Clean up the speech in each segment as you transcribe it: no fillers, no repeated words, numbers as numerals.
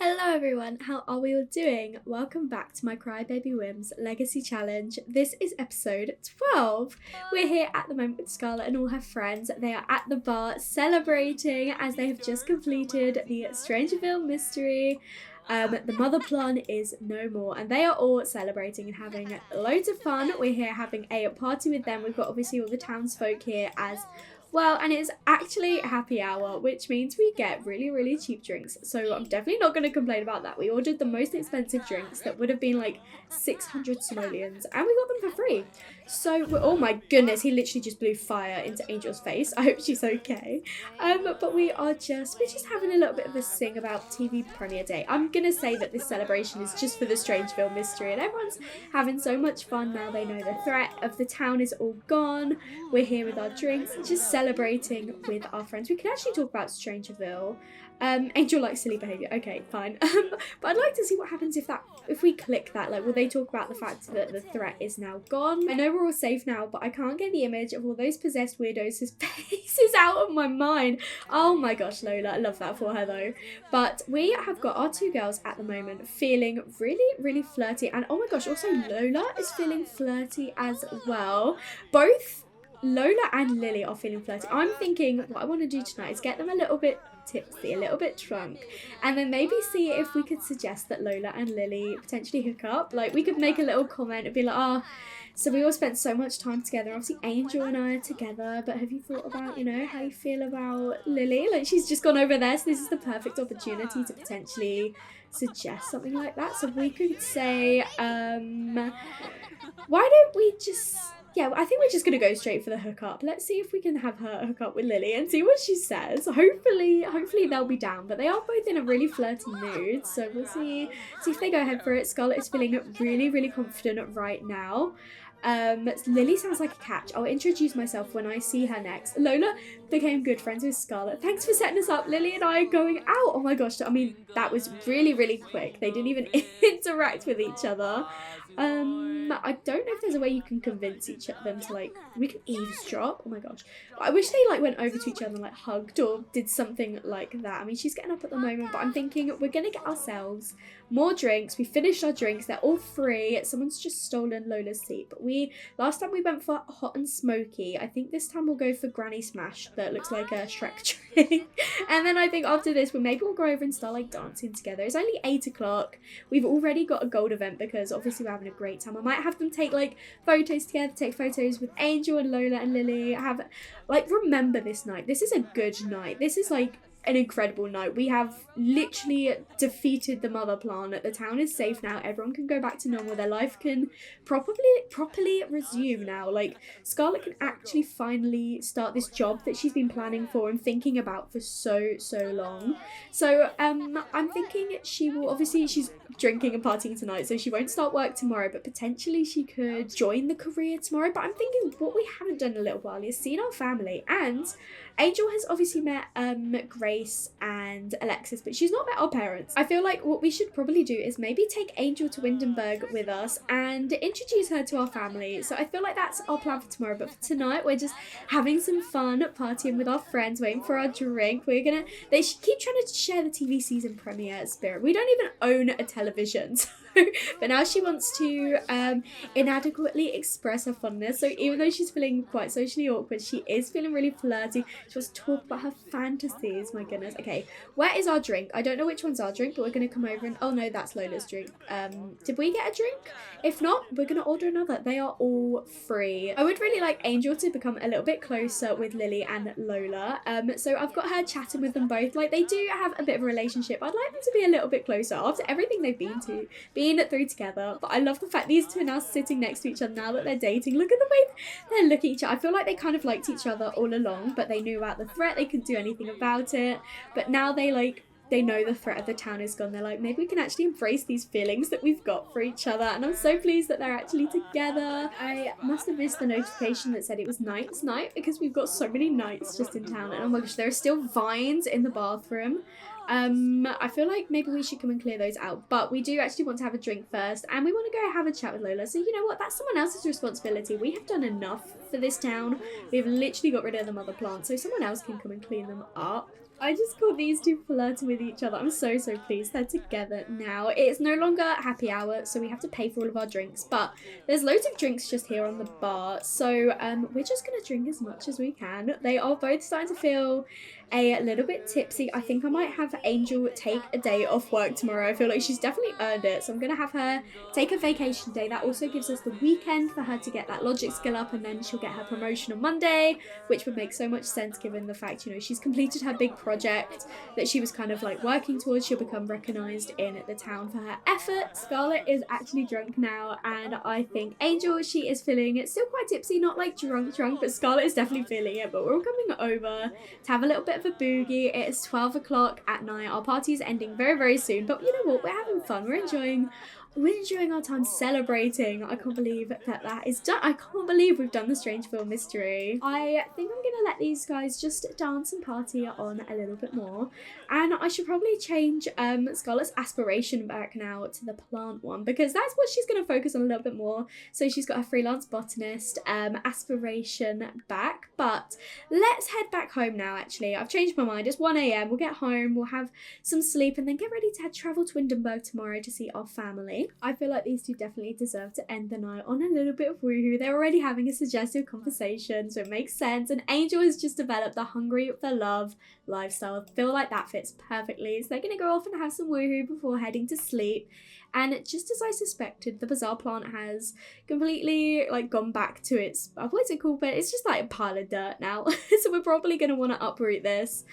Hello everyone, how are we all doing? Welcome back to my Crybaby Whims Legacy Challenge. This is episode 12. We're here at the moment with Scarlett and all her friends. They are at the bar celebrating as they have just completed the Strangerville mystery. The mother plan is no more and they are all celebrating and having loads of fun. We're here having a party with them. We've got obviously all the townsfolk here as well, and it's actually happy hour, which means we get really cheap drinks. So I'm definitely not going to complain about that. We ordered the most expensive drinks that would have been like 600 simoleons and we got them for free. So oh my goodness, he literally just blew fire into Angel's face. I hope she's okay. But we're just having a little bit of a sing about TV premiere day. I'm gonna say that this celebration is just for the Strangeville mystery and everyone's having so much fun now. They know the threat of the town is all gone. We're here with our drinks, just celebrating with our friends. We could actually talk about Strangerville. Angel likes silly behaviour. Okay, fine. But I'd like to see what happens if we click that. Like, will they talk about the fact that the threat is now gone? I know we're all safe now, but I can't get the image of all those possessed weirdos' faces out of my mind. Oh my gosh, Lola. I love that for her though. But we have got our two girls at the moment feeling really flirty. And oh my gosh, also Lola is feeling flirty as well. Both Lola and Lily are feeling flirty. I'm thinking what I want to do tonight is get them a little bit tipsy, a little bit drunk, and then maybe see if we could suggest that Lola and Lily potentially hook up. Like, we could make a little comment and be like, oh, so we all spent so much time together. Obviously Angel and I are together, but have you thought about, you know, how you feel about Lily? Like, she's just gone over there, so this is the perfect opportunity to potentially suggest something like that. So we could say, why don't we just... Yeah, I think we're just going to go straight for the hookup. Let's see if we can have her hook up with Lily and see what she says. Hopefully they'll be down. But they are both in a really flirty mood. So we'll see if they go ahead for it. Scarlett is feeling really confident right now. Lily sounds like a catch. I'll introduce myself when I see her next. Lola became good friends with Scarlett. Thanks for setting us up. Lily and I are going out. Oh my gosh, I mean, that was really quick. They didn't even interact with each other. I don't know if there's a way you can convince each of them to, like, we can eavesdrop. Oh my gosh. I wish they, like, went over to each other and, like, hugged or did something like that. I mean, she's getting up at the moment, but I'm thinking we're gonna get ourselves more drinks. We finished our drinks. They're all free. Someone's just stolen Lola's seat. But last time we went for hot and smoky. I think this time we'll go for Granny Smash that looks like a Shrek drink. And then I think after this, maybe we'll go over and start, like, dancing together. It's only 8 o'clock. We've already got a gold event because obviously we're having a great time. I might have them take, like, photos together, take photos with Angel and Lola and Lily. Remember this night. This is a good night. This is, like, an incredible night. We have literally defeated the mother plan. The town is safe now. Everyone can go back to normal. Their life can properly resume now. Like, Scarlett can actually finally start this job that she's been planning for and thinking about for so long. So I'm thinking she will, obviously she's drinking and partying tonight, so she won't start work tomorrow, but potentially she could join the career tomorrow. But I'm thinking what we haven't done in a little while is seen our family, and Angel has obviously met Grace and Alexis, but she's not met our parents. I feel like what we should probably do is maybe take Angel to Windenburg with us and introduce her to our family. So I feel like that's our plan for tomorrow, but for tonight we're just having some fun, partying with our friends, waiting for our drink. They should keep trying to share the TV season premiere spirit. We don't even own a television, so but now she wants to inadequately express her fondness. So even though she's feeling quite socially awkward, she is feeling really flirty. She wants to talk about her fantasies. My goodness. Okay, where is our drink? I don't know which one's our drink, but we're going to come over and... Oh no, that's Lola's drink. Did we get a drink? If not, we're going to order another. They are all free. I would really like Angel to become a little bit closer with Lily and Lola. So I've got her chatting with them both. Like, they do have a bit of a relationship. I'd like them to be a little bit closer after everything they've been through together. But I love the fact these two are now sitting next to each other now that they're dating. Look at the way they're looking at each other. I feel like they kind of liked each other all along, but they knew about the threat. They couldn't do anything about it. But now they know the threat of the town is gone. They're like, maybe we can actually embrace these feelings that we've got for each other. And I'm so pleased that they're actually together. I must have missed the notification that said it was Knight's night because we've got so many knights just in town. And oh my gosh, there are still vines in the bathroom. I feel like maybe we should come and clear those out, but we do actually want to have a drink first, and we want to go have a chat with Lola. So you know what, that's someone else's responsibility. We have done enough for this town. We've literally got rid of the mother plant, so someone else can come and clean them up. I just caught these two flirting with each other. I'm so pleased they're together now. It's no longer happy hour, so we have to pay for all of our drinks, but there's loads of drinks just here on the bar, so we're just gonna drink as much as we can. They are both starting to feel a little bit tipsy. I think I might have Angel take a day off work tomorrow. I feel like she's definitely earned it, so I'm gonna have her take a vacation day. That also gives us the weekend for her to get that logic skill up, and then she'll get her promotion on Monday, which would make so much sense given the fact, you know, she's completed her big project that she was kind of like working towards. She'll become recognised in the town for her effort. Scarlett is actually drunk now, and I think Angel, she is feeling it, still quite tipsy, not like drunk, but Scarlett is definitely feeling it. But we're all coming over to have a little bit of a boogie. It is 12 o'clock at night. Our party is ending very soon, but you know what, we're having fun, we're enjoying our time celebrating. I can't believe that is done. I can't believe we've done the Strangerville mystery. I think I'm gonna let these guys just dance and party on a little bit more, and I should probably change Scarlett's aspiration back now to the plant one, because that's what she's gonna focus on a little bit more. So she's got her freelance botanist aspiration back, but let's head back home now. Actually, I've changed my mind. It's 1 a.m. We'll get home, we'll have some sleep, and then get ready to travel to Windenburg tomorrow to see our family. I feel like these two definitely deserve to end the night on a little bit of woohoo. They're already having a suggestive conversation, so it makes sense. And Angel has just developed the hungry for love lifestyle. I feel like that fits perfectly. So they're going to go off and have some woohoo before heading to sleep. And just as I suspected, the bazaar plant has completely like gone back to its, what's it called? But it's just like a pile of dirt now. So we're probably going to want to uproot this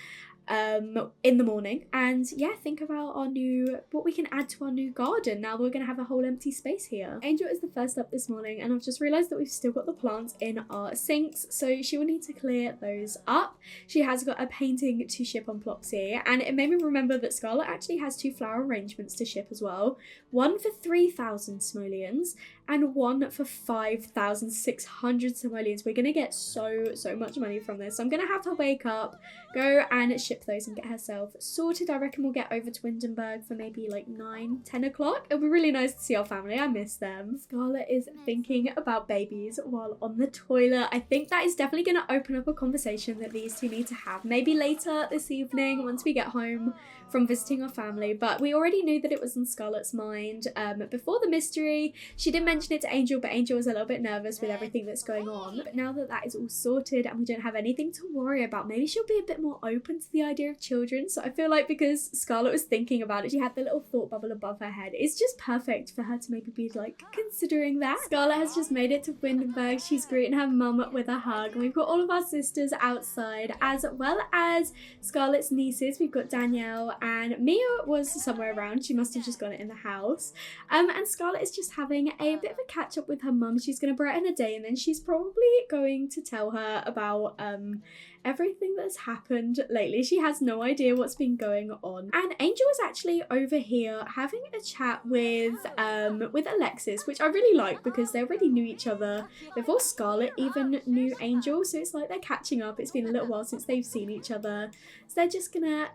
in the morning, and yeah, think about what we can add to our new garden. Now we're gonna have a whole empty space here. Angel is the first up this morning, and I've just realized that we've still got the plants in our sinks, so she will need to clear those up. She has got a painting to ship on Plopsy, and it made me remember that Scarlett actually has 2 flower arrangements to ship as well, one for 3,000 simoleons and one for 5,600 simoleons. We're gonna get so much money from this, so I'm gonna have her wake up, go and ship those and get herself sorted. I reckon we'll get over to Windenburg for maybe like 9-10 o'clock. It'll be really nice to see our family. I miss them. Scarlett is thinking about babies while on the toilet. I think that is definitely going to open up a conversation that these two need to have, maybe later this evening once we get home from visiting our family. But we already knew that it was on Scarlett's mind before the mystery. She did mention it to Angel, but Angel was a little bit nervous with everything that's going on. But now that that is all sorted and we don't have anything to worry about, maybe she'll be a bit more open to the idea of children. So I feel like because Scarlett was thinking about it, she had the little thought bubble above her head. It's just perfect for her to maybe be like considering that. Scarlett has just made it to Windenburg. She's greeting her mum with a hug, and we've got all of our sisters outside, as well as Scarlett's nieces. We've got Danielle, and Mia was somewhere around. She must have just got it in the house. And Scarlett is just having a bit of a catch up with her mum. She's going to brighten her day, and then she's probably going to tell her about everything that's happened lately. She has no idea what's been going on. And Angel is actually over here having a chat with Alexis, which I really like because they already knew each other before Scarlett even knew Angel. So it's like they're catching up. It's been a little while since they've seen each other. So they're just gonna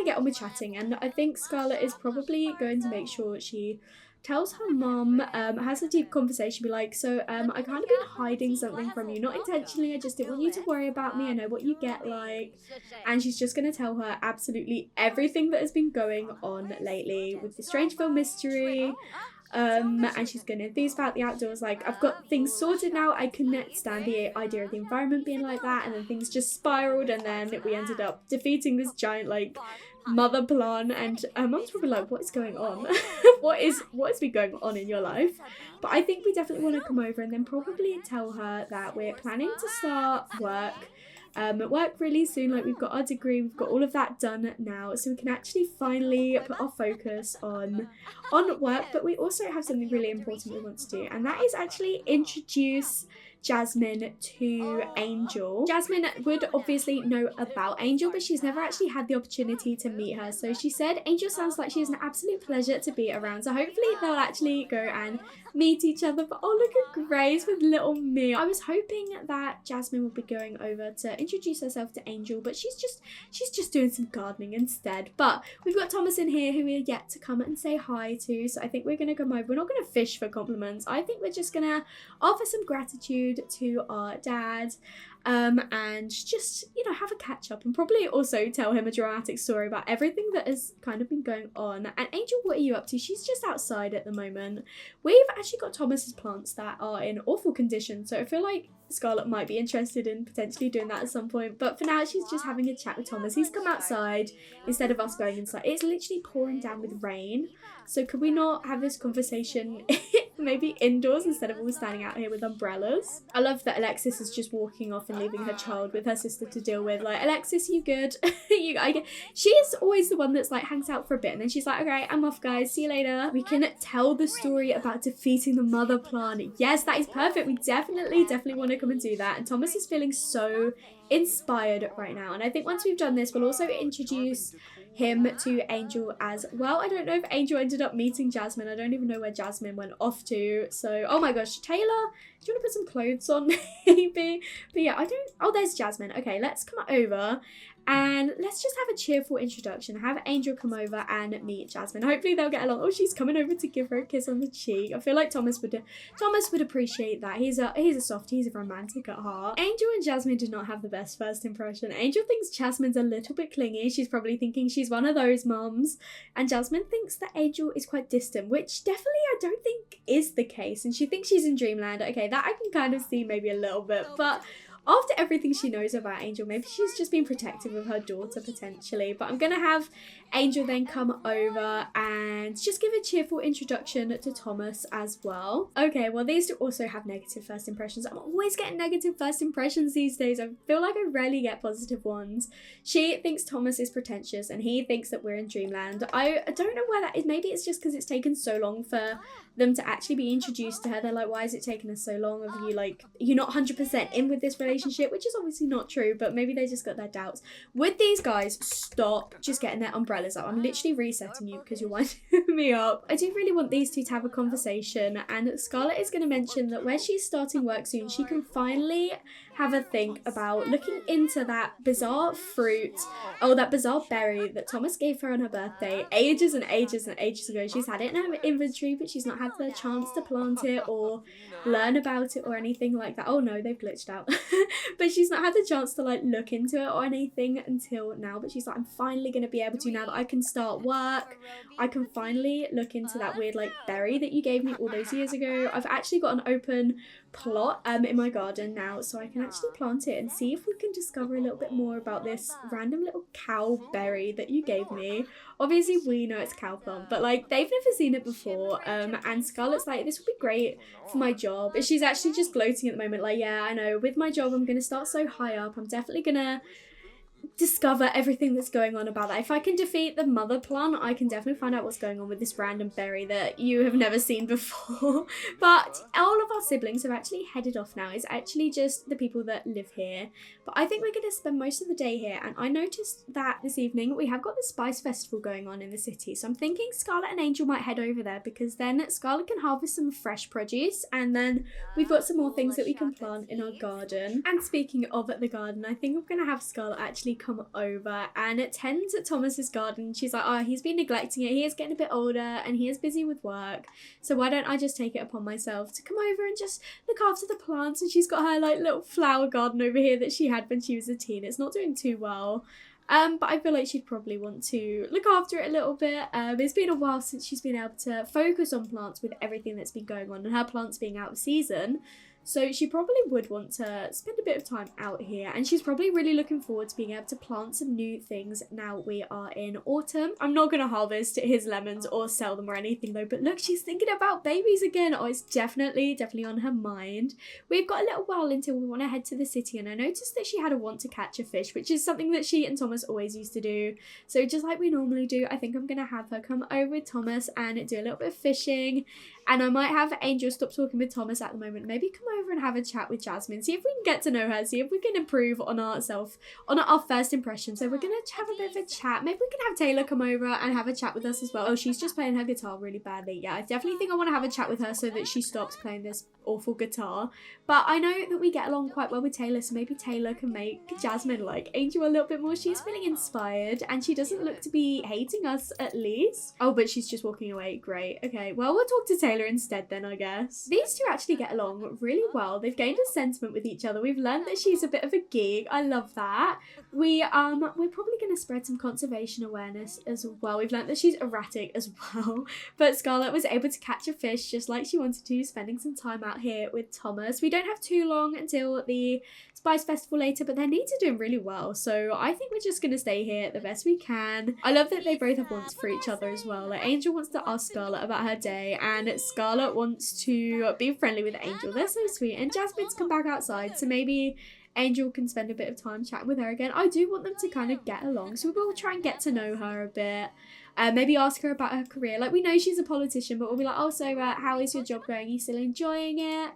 get on with chatting. And I think Scarlett is probably going to make sure she tells her mum, has a deep conversation, be like, so I kind of been hiding something from you, not intentionally, I just didn't want you to worry about me, I know what you get like. And she's just going to tell her absolutely everything that has been going on lately with the Strangerville mystery. And she's gonna enthuse about the outdoors, like, I've got things sorted now, I couldn't stand the idea of the environment being like that, and then things just spiraled, and then we ended up defeating this giant like mother plant, and her mum's probably like, what is going on? what has been going on in your life? But I think we definitely want to come over and then probably tell her that we're planning to start work really soon. Like, we've got our degree, we've got all of that done now, so we can actually finally put our focus on work. But we also have something really important we want to do, and that is actually introduce Jasmine to Angel. Jasmine would obviously know about Angel, but she's never actually had the opportunity to meet her. So she said Angel sounds like she's an absolute pleasure to be around. So hopefully they'll actually go and meet each other. But oh, look at Grace with little Mia. I was hoping that Jasmine would be going over to introduce herself to Angel, but she's just doing some gardening instead. But we've got Thomas in here who we are yet to come and say hi to. So I think we're gonna come over. We're not gonna fish for compliments. I think we're just gonna offer some gratitude food to our dad. And just, you know, have a catch up and probably also tell him a dramatic story about everything that has kind of been going on. And Angel, what are you up to? She's just outside at the moment. We've actually got Thomas's plants that are in awful condition, so I feel like Scarlett might be interested in potentially doing that at some point, but for now she's just having a chat with Thomas. He's come outside instead of us going inside. It's literally pouring down with rain, so could we not have this conversation maybe indoors instead of all standing out here with umbrellas? I love that Alexis is just walking off and leaving her child with her sister to deal with. Like, Alexis, you good? She is always the one that's like hangs out for a bit and then she's like, okay, I'm off guys, see you later. We can tell the story about defeating the mother plant. Yes, that is perfect. We definitely want to come and do that. And Thomas is feeling so inspired right now, and I think once we've done this we'll also introduce him to Angel as well. I don't know if Angel ended up meeting Jasmine. I don't even know where Jasmine went off to. So, oh my gosh, Taylor, do you want to put some clothes on maybe? But yeah, oh, there's Jasmine. Okay, let's come over and let's just have a cheerful introduction. Have Angel come over and meet Jasmine. Hopefully they'll get along. Oh, she's coming over to give her a kiss on the cheek. I feel like Thomas would appreciate that. He's a softie, he's a romantic at heart. Angel and Jasmine did not have the best first impression. Angel thinks Jasmine's a little bit clingy. She's probably thinking she's one of those mums. And Jasmine thinks that Angel is quite distant, which definitely I don't think is the case. And she thinks she's in dreamland. Okay, that I can kind of see maybe a little bit, but after everything she knows about Angel, maybe she's just been protective of her daughter potentially. But I'm going to have Angel then come over and just give a cheerful introduction to Thomas as well. Okay, well, these two also have negative first impressions. I'm always getting negative first impressions these days. I feel like I rarely get positive ones. She thinks Thomas is pretentious and he thinks that we're in dreamland. I don't know why that is. Maybe it's just because it's taken so long for them to actually be introduced to her. They're like, why is it taking us so long? Are you like, you're not 100% in with this relationship, which is obviously not true, but maybe they just got their doubts. Would these guys stop just getting their umbrellas up? I'm literally resetting you because you're winding me up. I do really want these two to have a conversation, and Scarlett is going to mention that where she's starting work soon, she can finally have a think about looking into that bizarre fruit, that bizarre berry that Thomas gave her on her birthday ages and ages and ages ago. She's had it in her inventory, but she's not had the chance to plant it or learn about it or anything like that. Oh no, they've glitched out. But she's not had the chance to like look into it or anything until now, but she's like, I'm finally going to be able to now that I can start work. I can finally look into that weird like berry that you gave me all those years ago. I've actually got an open plot in my garden now, so I can actually plant it and see if we can discover a little bit more about this random little cow berry that you gave me. Obviously we know it's cow plant, but like they've never seen it before, and Scarlett's like, this would be great for my job. She's actually just gloating at the moment, like, yeah, I know, with my job I'm gonna start so high up, I'm definitely gonna discover everything that's going on about that. If I can defeat the mother plant, I can definitely find out what's going on with this random berry that you have never seen before. But all of our siblings have actually headed off now. It's actually just the people that live here. But I think we're going to spend most of the day here, and I noticed that this evening we have got the Spice Festival going on in the city, so I'm thinking Scarlett and Angel might head over there, because then Scarlett can harvest some fresh produce, and then we've got some more things that we can plant in our garden. And speaking of the garden, I think I'm going to have Scarlett actually come over and tend to Thomas's garden. She's like, oh, he's been neglecting it, he is getting a bit older and he is busy with work, so why don't I just take it upon myself to come over and just look after the plants. And she's got her like little flower garden over here that she had when she was a teen. It's not doing too well, but I feel like she'd probably want to look after it a little bit. It's been a while since she's been able to focus on plants with everything that's been going on and her plants being out of season. So she probably would want to spend a bit of time out here, and she's probably really looking forward to being able to plant some new things now we are in autumn. I'm not going to harvest his lemons or sell them or anything though, but look, she's thinking about babies again. Oh, it's definitely on her mind. We've got a little while until we want to head to the city, and I noticed that she had a want to catch a fish, which is something that she and Thomas always used to do. So just like we normally do, I think I'm going to have her come over with Thomas and do a little bit of fishing. And I might have Angel stop talking with Thomas at the moment, maybe come over and have a chat with Jasmine, see if we can get to know her, see if we can improve on our first impression. So we're going to have a bit of a chat. Maybe we can have Taylor come over and have a chat with us as well. Oh, she's just playing her guitar really badly. Yeah, I definitely think I want to have a chat with her so that she stops playing this awful guitar. But I know that we get along quite well with Taylor, so maybe Taylor can make Jasmine like Angel a little bit more. She's feeling inspired and she doesn't look to be hating us at least. Oh, but she's just walking away. Great. Okay, well, we'll talk to Taylor instead then, I guess. These two actually get along really well. They've gained a sentiment with each other. We've learned that she's a bit of a geek. I love that. We're probably going to spread some conservation awareness as well. We've learned that she's erratic as well. But Scarlett was able to catch a fish just like she wanted to, spending some time out here with Thomas. We don't have too long until the Spice Festival later, but their needs are doing really well, so I think we're just going to stay here the best we can. I love that they both have wants for each other as well. Like, Angel wants to ask Scarlett about her day, and Scarlett wants to be friendly with Angel. They're so sweet, and Jasmine's come back outside, so maybe Angel can spend a bit of time chatting with her again. I do want them to kind of get along, so we will try and get to know her a bit. Maybe ask her about her career. Like, we know she's a politician, but we'll be like, oh, so how is your job going? Are you still enjoying it?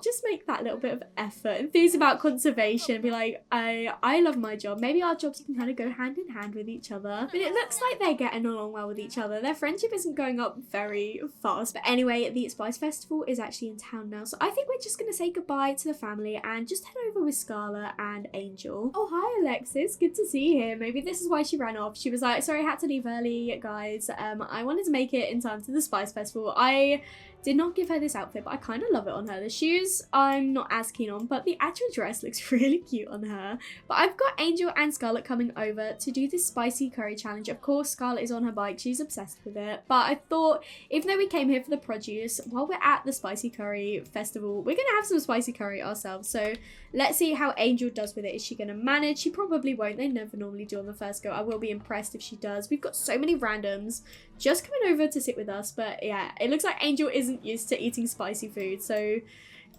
Just make that little bit of effort. Enthuse about conservation. Be like, I love my job. Maybe our jobs can kind of go hand in hand with each other. But it looks like they're getting along well with each other. Their friendship isn't going up very fast. But anyway, the Spice Festival is actually in town now. So I think we're just going to say goodbye to the family and just head over with Scarlett and Angel. Oh, hi, Alexis. Good to see you here. Maybe this is why she ran off. She was like, sorry, I had to leave early, guys. I wanted to make it in time to the Spice Festival. I did not give her this outfit, but I kind of love it on her. The shoes I'm not as keen on, but the actual dress looks really cute on her. But I've got Angel and Scarlett coming over to do this spicy curry challenge. Of course, Scarlett is on her bike. She's obsessed with it. But I thought, even though we came here for the produce, while we're at the spicy curry festival, we're going to have some spicy curry ourselves. So let's see how Angel does with it. Is she going to manage? She probably won't. They never normally do on the first go. I will be impressed if she does. We've got so many randoms just coming over to sit with us. But yeah, it looks like Angel isn't used to eating spicy food. So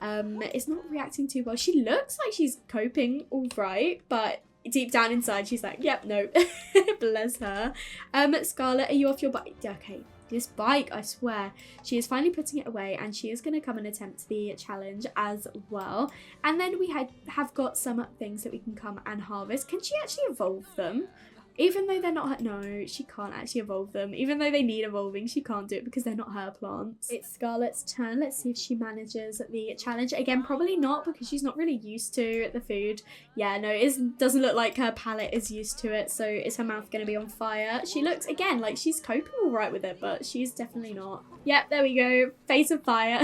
it's not reacting too well. She looks like she's coping all right. But deep down inside, she's like, yep, no. Bless her. Scarlett, are you off your bike? Okay. This bike, I swear. She is finally putting it away and she is going to come and attempt the challenge as well. And then we have got some things that we can come and harvest. Can she actually evolve them? Even though they're not her, no, she can't actually evolve them. Even though they need evolving, she can't do it because they're not her plants. It's Scarlett's turn. Let's see if she manages the challenge. Again, probably not because she's not really used to the food. Yeah, no, it doesn't look like her palate is used to it. So is her mouth going to be on fire? She looks, again, like she's coping all right with it, but she's definitely not. Yep, there we go. Face of fire.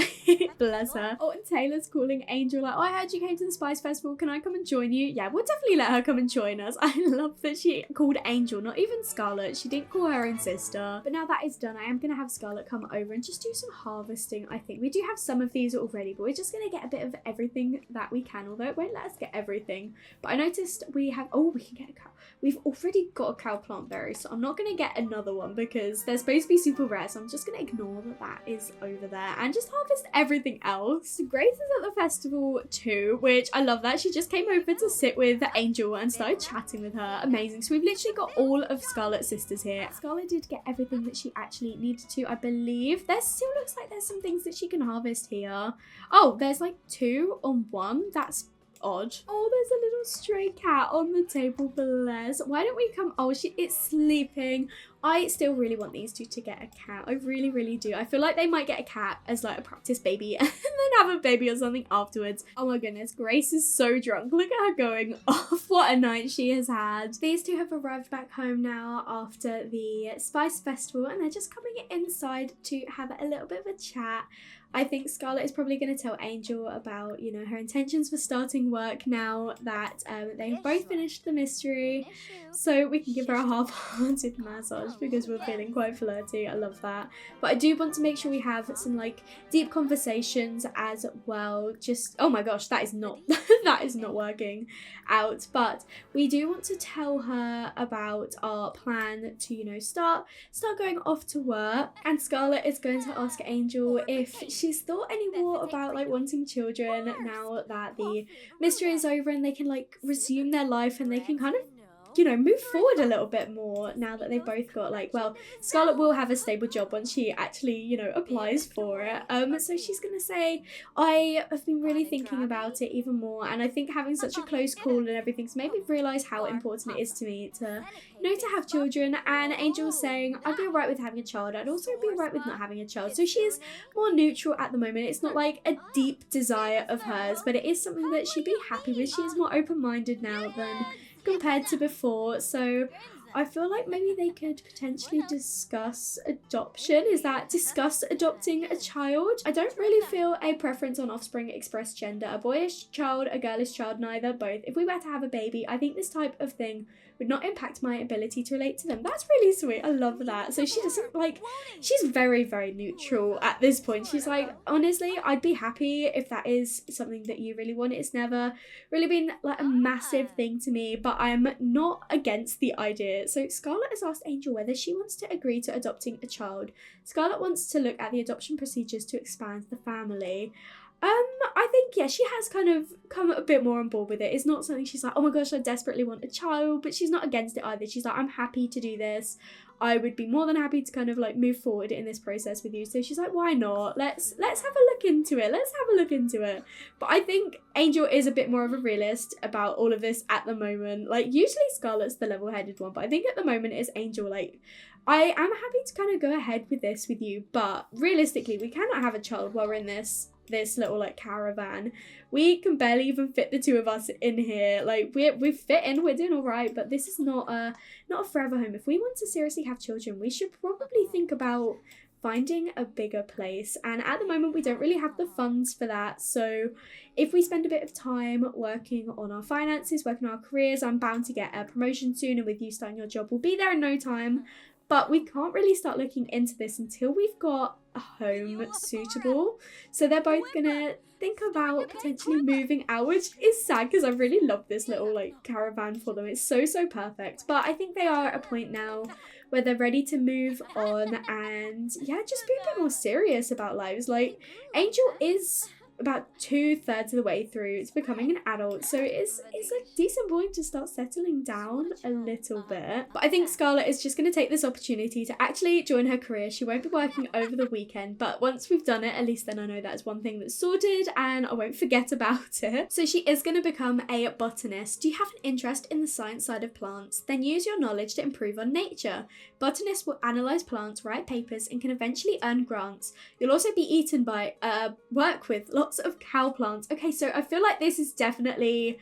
Bless her. Oh, and Taylor's calling Angel like, oh, I heard you came to the Spice Festival. Can I come and join you? Yeah, we'll definitely let her come and join us. I love that she called Angel, not even Scarlett. She didn't call her own sister. But now that is done, I am going to have Scarlett come over and just do some harvesting, I think. We do have some of these already, but we're just going to get a bit of everything that we can, although it won't let us get everything. But I noticed we have, oh, we can get a cow. We've already got a cow plant berry, so I'm not going to get another one because they're supposed to be super rare, so I'm just going to ignore that is over there and just harvest everything else. Grace is at the festival too, which I love that. She just came over to sit with Angel and started chatting with her. Amazing. So we've literally got all of Scarlett's sisters here. Scarlett did get everything that she actually needed to, I believe. There still looks like there's some things that she can harvest here. Oh, there's like 2 on 1. That's odd. Oh, there's a little stray cat on the table, bless. Why don't we come? Oh, it's sleeping. I still really want these two to get a cat. I really, really do. I feel like they might get a cat as like a practice baby and then have a baby or something afterwards. Oh my goodness, Grace is so drunk. Look at her going off. What a night she has had. These two have arrived back home now after the Spice Festival and they're just coming inside to have a little bit of a chat. I think Scarlett is probably going to tell Angel about, you know, her intentions for starting work now that they've both finished the mystery. So we can give her a half-hearted massage because we're feeling quite flirty. I love that. But I do want to make sure we have some like deep conversations as well. Just, oh my gosh, that is not that is not working out. But we do want to tell her about our plan to, you know, start going off to work. And Scarlett is going to ask Angel if she's thought any more about like wanting children now that the mystery is over and they can like resume their life and they can kind of you know, move forward a little bit more now that they've both got like, well, Scarlett will have a stable job once she actually, you know, applies for it. So she's gonna say, I have been really thinking about it even more, and I think having such a close call and everything's made me realise how important it is to me to, you know, to have children. And Angel's saying, I'd be alright with having a child, I'd also be alright with not having a child. So she is more neutral at the moment. It's not like a deep desire of hers, but it is something that she'd be happy with. She is more open-minded now than compared to before. So I feel like maybe they could potentially discuss adoption. Is that discuss adopting a child? I don't really feel a preference on offspring express gender. A boyish child, a girlish child, neither, both. If we were to have a baby, I think this type of thing would not impact my ability to relate to them. That's really sweet. I love that. So she doesn't like, she's very, very neutral at this point. She's like, honestly, I'd be happy if that is something that you really want. It's never really been like a massive thing to me, but I'm not against the idea. So Scarlett has asked Angel whether she wants to agree to adopting a child. Scarlett wants to look at the adoption procedures to expand the family. I think, yeah, she has kind of come a bit more on board with it. It's not something she's like, oh my gosh, I desperately want a child, but she's not against it either. She's like, I'm happy to do this. I would be more than happy to kind of like move forward in this process with you. So she's like, why not? Let's have a look into it. Let's have a look into it. But I think Angel is a bit more of a realist about all of this at the moment. Like, usually Scarlett's the level-headed one, but I think at the moment it's Angel. Like, I am happy to kind of go ahead with this with you, but realistically, we cannot have a child while we're in this little like caravan. We can barely even fit the two of us in here. Like, we fit in, we're doing all right, but this is not a forever home. If we want to seriously have children, we should probably think about finding a bigger place, and at the moment we don't really have the funds for that. So if we spend a bit of time working on our finances, working on our careers, I'm bound to get a promotion soon, and with you starting your job, we'll be there in no time. But we can't really start looking into this until we've got a home suitable. So they're both gonna think about potentially moving out, which is sad because I really love this little like caravan for them. It's so perfect. But I think they are at a point now where they're ready to move on and, yeah, just be a bit more serious about lives. Like, Angel is about 2/3 of the way through to becoming an adult, so it's a decent point to start settling down a little bit. But I think Scarlett is just going to take this opportunity to actually join her career. She won't be working over the weekend, but once we've done it, at least then I know that's one thing that's sorted and I won't forget about it. So she is going to become a botanist. Do you have an interest in the science side of plants? Then use your knowledge to improve on nature. Botanists will analyse plants, write papers, and can eventually earn grants. You'll also be eaten by work with lots of cow plants. Okay, so I feel like this is definitely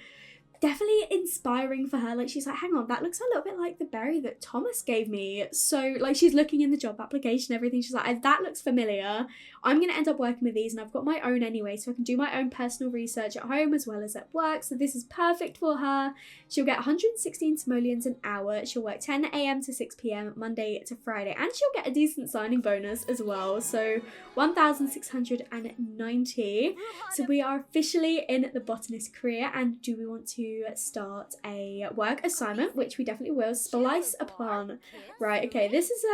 inspiring for her. Like, she's like, hang on, that looks a little bit like the berry that Thomas gave me. So like, she's looking in the job application, everything, she's like, that looks familiar. I'm gonna end up working with these, and I've got my own anyway, so I can do my own personal research at home as well as at work, so this is perfect for her. She'll get 116 simoleons an hour. She'll work 10 a.m. to 6 p.m. Monday to Friday, and she'll get a decent signing bonus as well, so 1,690. So we are officially in the botanist career. And do we want to start a work assignment, which we definitely will? Splice a plant. Right, okay, this is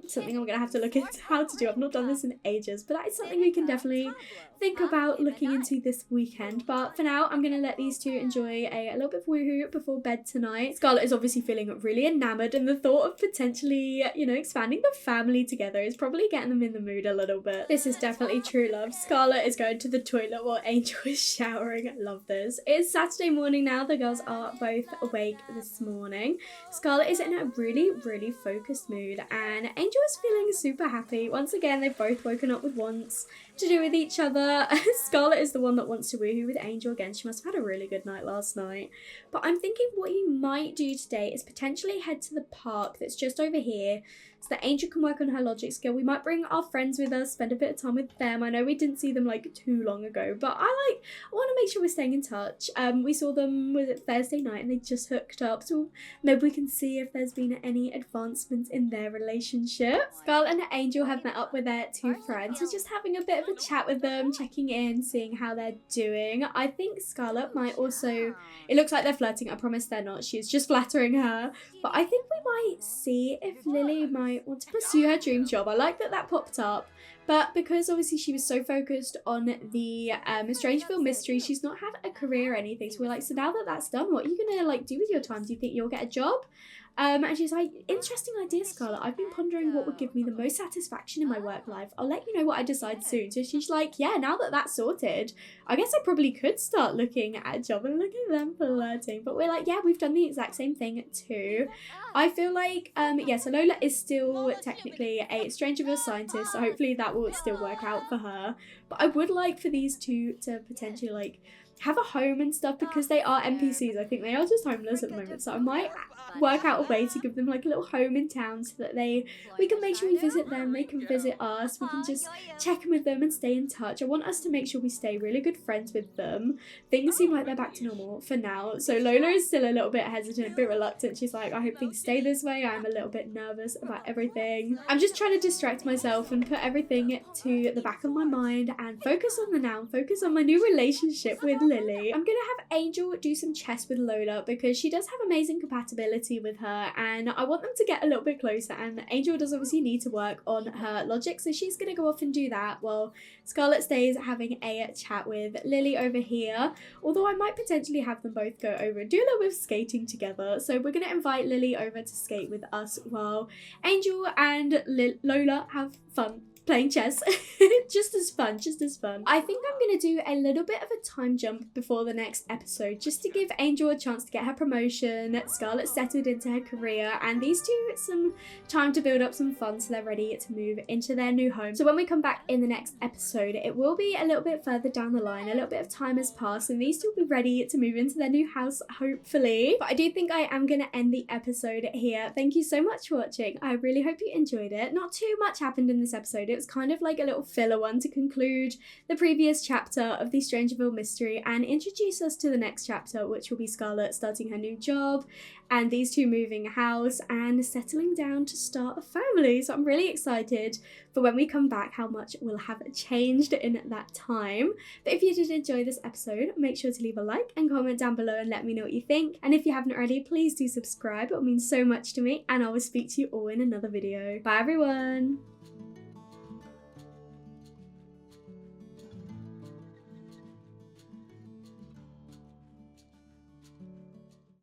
something I'm gonna have to look into how to do. I've not done this in ages, but that is something we can definitely think about looking into this weekend. But for now, I'm gonna let these two enjoy a little bit of woohoo before bed tonight. Scarlett is obviously feeling really enamored, and the thought of potentially, you know, expanding the family together is probably getting them in the mood a little bit. This is definitely true love. Scarlett is going to the toilet while Angel is showering. I love this. It's Saturday morning now. The girls are both awake this morning. Scarlett is in a really focused mood, and Angel is feeling super happy. Once again, they've both woken up with wants to do with each other. Scarlett is the one that wants to woohoo with Angel again. She must have had a really good night last night. But I'm thinking what you might do today is potentially head to the park that's just over here, so that Angel can work on her logic skill. We might bring our friends with us, spend a bit of time with them. I know we didn't see them like too long ago, but I want to make sure we're staying in touch. We saw them, was it Thursday night, and they just hooked up, so maybe we can see if there's been any advancements in their relationship. Scarlett and Angel have met up with their two friends. We're just having a bit of a chat with them, checking in, seeing how they're doing. I think Scarlett might also, it looks like they're flirting. I promise they're not. She's just flattering her. But I think we might see if Lily might might want to pursue her dream job. I like that that popped up. But because obviously she was so focused on the Strangerville mystery, she's not had a career or anything. So we're like, so now that that's done, what are you gonna like do with your time? Do you think you'll get a job? And she's like, interesting idea, Scarlett. I've been pondering what would give me the most satisfaction in my work life. I'll let you know what I decide soon. So she's like, yeah, now that that's sorted, I guess I probably could start looking at a job. And look at them flirting. But we're like, yeah, we've done the exact same thing too. I feel like, yeah, so Lola is still technically a Strangerville scientist. So hopefully that will still work out for her. But I would like for these two to potentially like have a home and stuff, because they are NPCs. I think they are just homeless at the moment, so I might work out a way to give them like a little home in town so that we can make sure we visit them, they can visit us, we can just check in with them and stay in touch. I want us to make sure we stay really good friends with them. Things seem like they're back to normal for now, so Lola is still a little bit hesitant, a bit reluctant. She's like, I hope things stay this way. I'm a little bit nervous about everything. I'm just trying to distract myself and put everything to the back of my mind and focus on the now, focus on my new relationship with Lily. I'm gonna have Angel do some chess with Lola because she does have amazing compatibility with her, and I want them to get a little bit closer, and Angel does obviously need to work on her logic, so she's gonna go off and do that while Scarlett stays having a chat with Lily over here. Although I might potentially have them both go over and do a little bit of skating together, so we're gonna invite Lily over to skate with us while Angel and Lola have fun playing chess. just as fun. I think I'm gonna do a little bit of a time jump before the next episode, just to give Angel a chance to get her promotion, Scarlett settled into her career, and these two some time to build up some fun so they're ready to move into their new home. So when we come back in the next episode, it will be a little bit further down the line, a little bit of time has passed, and these two will be ready to move into their new house, hopefully. But I do think I am gonna end the episode here. Thank you so much for watching. I really hope you enjoyed it. Not too much happened in this episode. It was kind of like a little filler one to conclude the previous chapter of the Strangerville mystery and introduce us to the next chapter, which will be Scarlett starting her new job and these two moving house and settling down to start a family. So I'm really excited for when we come back how much will have changed in that time. But if you did enjoy this episode, make sure to leave a like and comment down below and let me know what you think. And if you haven't already, please do subscribe. It will mean so much to me, and I will speak to you all in another video. Bye everyone!